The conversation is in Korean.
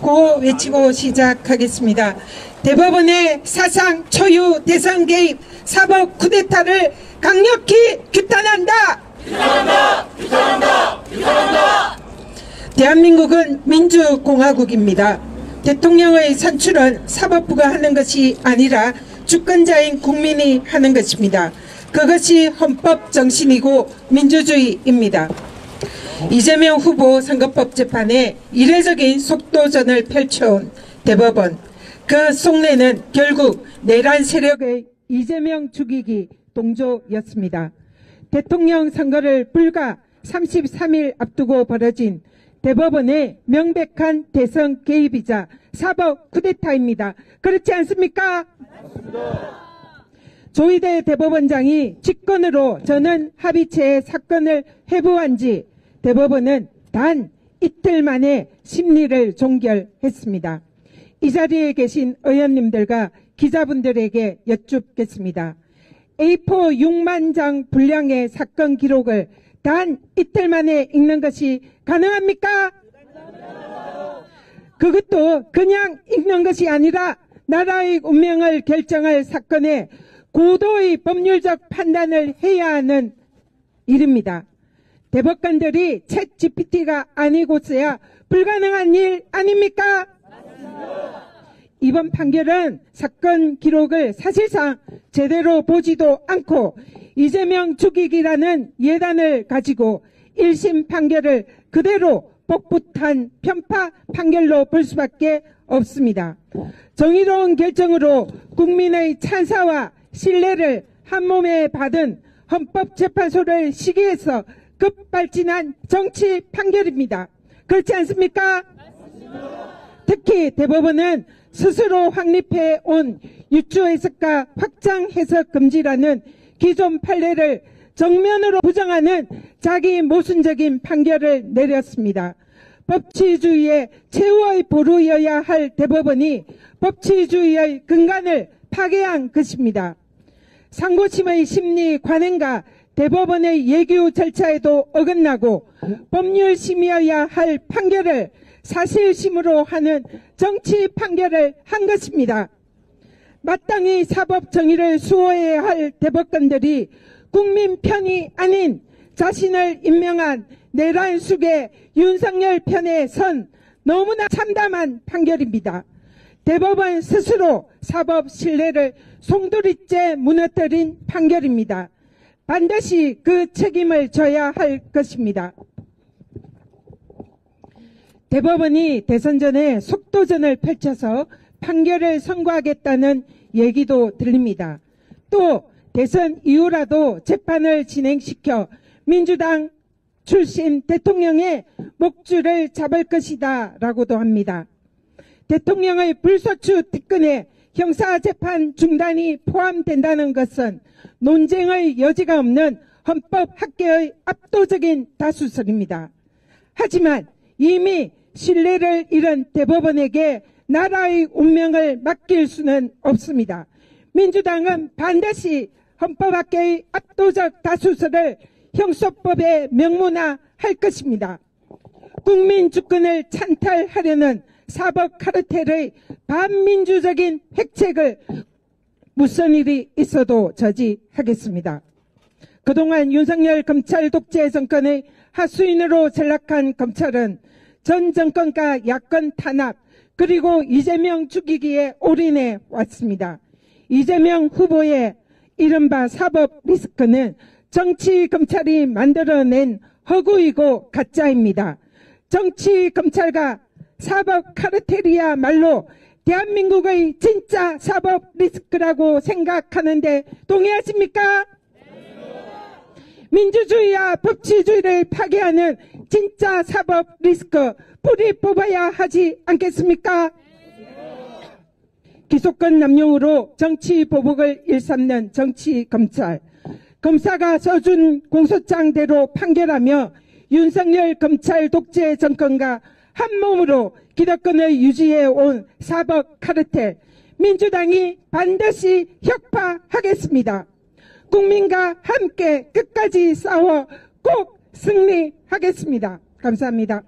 고 외치고 시작하겠습니다. 대법원의 사상 초유 대선 개입 사법 쿠데타를 강력히 규탄한다. 규탄한다. 규탄한다. 규탄한다. 대한민국은 민주공화국입니다. 대통령의 선출은 사법부가 하는 것이 아니라 주권자인 국민이 하는 것입니다. 그것이 헌법 정신이고 민주주의입니다. 이재명 후보 선거법 재판에 이례적인 속도전을 펼쳐온 대법원, 그 속내는 결국 내란 세력의 이재명 죽이기 동조였습니다. 대통령 선거를 불과 33일 앞두고 벌어진 대법원의 명백한 대선 개입이자 사법 쿠데타입니다. 그렇지 않습니까? 맞습니다. 조희대 대법원장이 직권으로 전원 합의체의 사건을 회부한 지 대법원은 단 이틀 만에 심리를 종결했습니다. 이 자리에 계신 의원님들과 기자분들에게 여쭙겠습니다. A4 6만 장 분량의 사건 기록을 단 이틀 만에 읽는 것이 가능합니까? 그것도 그냥 읽는 것이 아니라 나라의 운명을 결정할 사건에 고도의 법률적 판단을 해야 하는 일입니다. 대법관들이 챗 GPT가 아니고서야 불가능한 일 아닙니까? 맞습니다. 이번 판결은 사건 기록을 사실상 제대로 보지도 않고 이재명 죽이기라는 예단을 가지고 1심 판결을 그대로 복붙한 편파 판결로 볼 수밖에 없습니다. 정의로운 결정으로 국민의 찬사와 신뢰를 한몸에 받은 헌법재판소를 시기해서 급발진한 정치 판결입니다. 그렇지 않습니까? 맞습니다. 특히 대법원은 스스로 확립해온 유추해석과 확장 해석 금지라는 기존 판례를 정면으로 부정하는 자기 모순적인 판결을 내렸습니다. 법치주의의 최후의 보루여야 할 대법원이 법치주의의 근간을 파괴한 것입니다. 상고심의 심리 관행과 대법원의 예규 절차에도 어긋나고 법률심이어야 할 판결을 사실심으로 하는 정치 판결을 한 것입니다. 마땅히 사법 정의를 수호해야 할 대법관들이 국민 편이 아닌 자신을 임명한 내란 숙의 윤석열 편에 선 너무나 참담한 판결입니다. 대법원 스스로 사법 신뢰를 송두리째 무너뜨린 판결입니다. 반드시 그 책임을 져야 할 것입니다. 대법원이 대선 전에 속도전을 펼쳐서 판결을 선고하겠다는 얘기도 들립니다. 또 대선 이후라도 재판을 진행시켜 민주당 출신 대통령의 목줄을 잡을 것이다 라고도 합니다. 대통령의 불소추 특근에 형사재판 중단이 포함된다는 것은 논쟁의 여지가 없는 헌법학계의 압도적인 다수설입니다. 하지만 이미 신뢰를 잃은 대법원에게 나라의 운명을 맡길 수는 없습니다. 민주당은 반드시 헌법학계의 압도적 다수설을 형소법에 명문화할 것입니다. 국민 주권을 찬탈하려는 사법 카르텔의 반민주적인 핵책을 무슨 일이 있어도 저지하겠습니다. 그동안 윤석열 검찰 독재 정권의 하수인으로 전락한 검찰은 전 정권과 야권 탄압 그리고 이재명 죽이기에 올인해 왔습니다. 이재명 후보의 이른바 사법 리스크는 정치 검찰이 만들어낸 허구이고 가짜입니다. 정치 검찰과 사법 카르텔이야말로 대한민국의 진짜 사법 리스크라고 생각하는데 동의하십니까? 민주주의와 법치주의를 파괴하는 진짜 사법 리스크 뿌리 뽑아야 하지 않겠습니까? 기소권 남용으로 정치 보복을 일삼는 정치 검찰. 검사가 써준 공소장대로 판결하며 윤석열 검찰 독재 정권과 한몸으로 기득권을 유지해온 사법 카르텔. 민주당이 반드시 혁파하겠습니다. 국민과 함께 끝까지 싸워 꼭 승리하겠습니다. 감사합니다.